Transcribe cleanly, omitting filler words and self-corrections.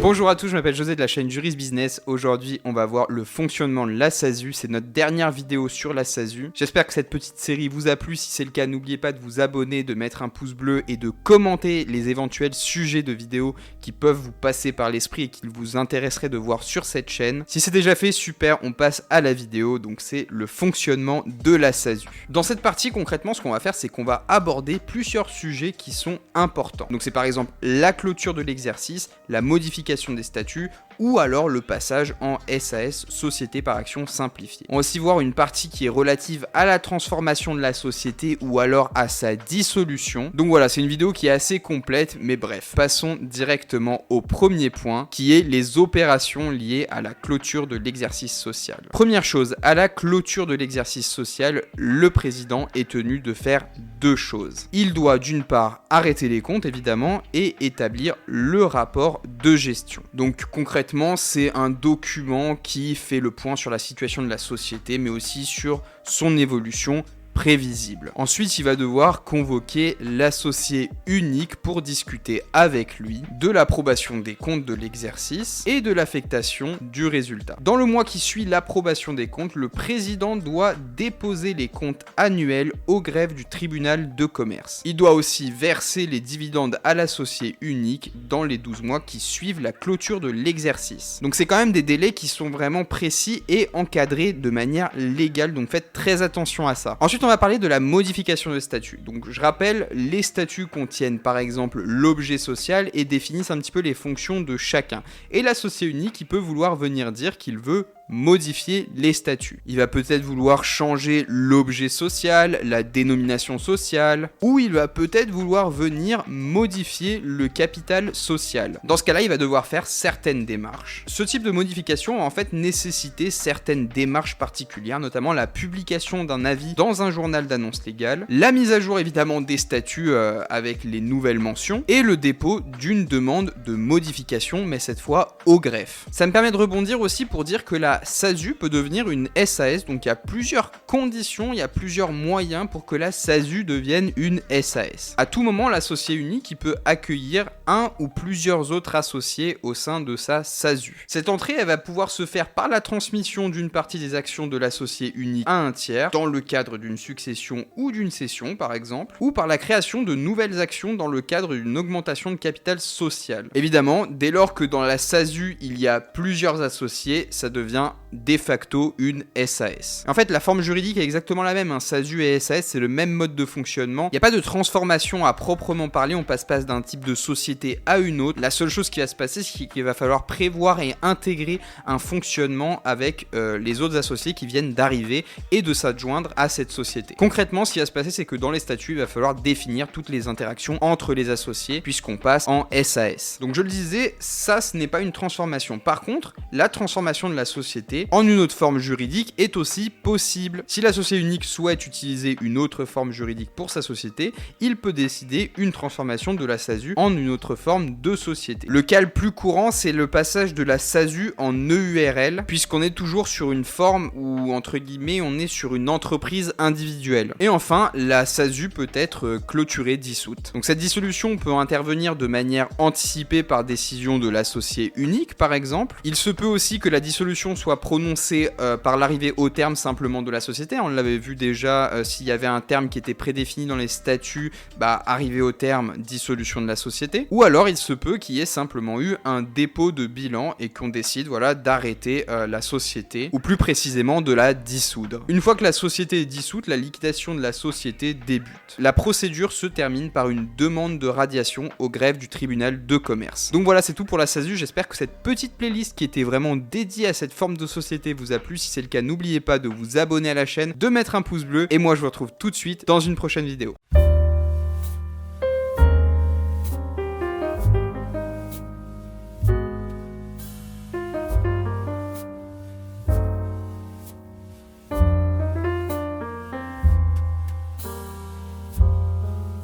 Bonjour à tous, je m'appelle José de la chaîne Juris Business. Aujourd'hui, on va voir le fonctionnement de la SASU. C'est notre dernière vidéo sur la SASU. J'espère que cette petite série vous a plu. Si c'est le cas, n'oubliez pas de vous abonner, de mettre un pouce bleu et de commenter les éventuels sujets de vidéos qui peuvent vous passer par l'esprit et qu'il vous intéresserait de voir sur cette chaîne. Si c'est déjà fait, super, on passe à la vidéo. Donc c'est le fonctionnement de la SASU. Dans cette partie, concrètement, ce qu'on va faire, c'est qu'on va aborder plusieurs sujets qui sont importants. Donc c'est par exemple la clôture de l'exercice, la modification des statuts ou alors le passage en SAS, Société par Action Simplifiée. On va aussi voir une partie qui est relative à la transformation de la société ou alors à sa dissolution. Donc voilà, c'est une vidéo qui est assez complète, mais bref, passons directement au premier point qui est les opérations liées à la clôture de l'exercice social. Première chose, à la clôture de l'exercice social, le président est tenu de faire deux choses. Il doit d'une part arrêter les comptes évidemment et établir le rapport de gestion. Donc concrètement, c'est un document qui fait le point sur la situation de la société, mais aussi sur son évolution prévisible. Ensuite, il va devoir convoquer l'associé unique pour discuter avec lui de l'approbation des comptes de l'exercice et de l'affectation du résultat. Dans le mois qui suit l'approbation des comptes, le président doit déposer les comptes annuels au greffe du tribunal de commerce. Il doit aussi verser les dividendes à l'associé unique dans les 12 mois qui suivent la clôture de l'exercice. Donc c'est quand même des délais qui sont vraiment précis et encadrés de manière légale, donc faites très attention à ça. Ensuite, on va parler de la modification de statut. Donc je rappelle, les statuts contiennent par exemple l'objet social et définissent un petit peu les fonctions de chacun. Et l'associé unique, il peut vouloir venir dire qu'il veut modifier les statuts. Il va peut-être vouloir changer l'objet social, la dénomination sociale, ou il va peut-être vouloir venir modifier le capital social. Dans ce cas-là, il va devoir faire certaines démarches. Ce type de modification va en fait nécessiter certaines démarches particulières, notamment la publication d'un avis dans un journal d'annonce légale, la mise à jour évidemment des statuts avec les nouvelles mentions, et le dépôt d'une demande de modification, mais cette fois au greffe. Ça me permet de rebondir aussi pour dire que la SASU peut devenir une SAS, donc il y a plusieurs conditions, il y a plusieurs moyens pour que la SASU devienne une SAS. À tout moment, l'associé unique il peut accueillir un ou plusieurs autres associés au sein de sa SASU. Cette entrée, elle va pouvoir se faire par la transmission d'une partie des actions de l'associé unique à un tiers, dans le cadre d'une succession ou d'une cession par exemple, ou par la création de nouvelles actions dans le cadre d'une augmentation de capital social. Évidemment, dès lors que dans la SASU il y a plusieurs associés, ça devient de facto une SAS. En fait, la forme juridique est exactement la même, SASU et SAS, c'est le même mode de fonctionnement. Il n'y a pas de transformation à proprement parler, on passe pas d'un type de société à une autre. La seule chose qui va se passer, c'est qu'il va falloir prévoir et intégrer un fonctionnement avec les autres associés qui viennent d'arriver et de s'adjoindre à cette société. Concrètement, ce qui va se passer, c'est que dans les statuts, il va falloir définir toutes les interactions entre les associés puisqu'on passe en SAS. Donc je le disais, ça ce n'est pas une transformation. Par contre, la transformation de la société en une autre forme juridique est aussi possible. Si l'associé unique souhaite utiliser une autre forme juridique pour sa société, il peut décider une transformation de la SASU en une autre forme de société. Le cas le plus courant, c'est le passage de la SASU en EURL, puisqu'on est toujours sur une forme où, entre guillemets, on est sur une entreprise individuelle. Et enfin, la SASU peut être clôturée, dissoute. Donc cette dissolution peut intervenir de manière anticipée par décision de l'associé unique, par exemple. Il se peut aussi que la dissolution soit prononcée par l'arrivée au terme simplement de la société. On l'avait vu déjà, s'il y avait un terme qui était prédéfini dans les statuts, arrivé au terme, dissolution de la société. Ou alors il se peut qu'il y ait simplement eu un dépôt de bilan et qu'on décide d'arrêter la société, ou plus précisément de la dissoudre. Une fois que la société est dissoute, la liquidation de la société débute. La procédure se termine par une demande de radiation au greffe du tribunal de commerce. Donc voilà, c'est tout pour la SASU. J'espère que cette petite playlist qui était vraiment dédiée à cette forme de société vous a plu. Si c'est le cas, n'oubliez pas de vous abonner à la chaîne, de mettre un pouce bleu, et moi je vous retrouve tout de suite dans une prochaine vidéo.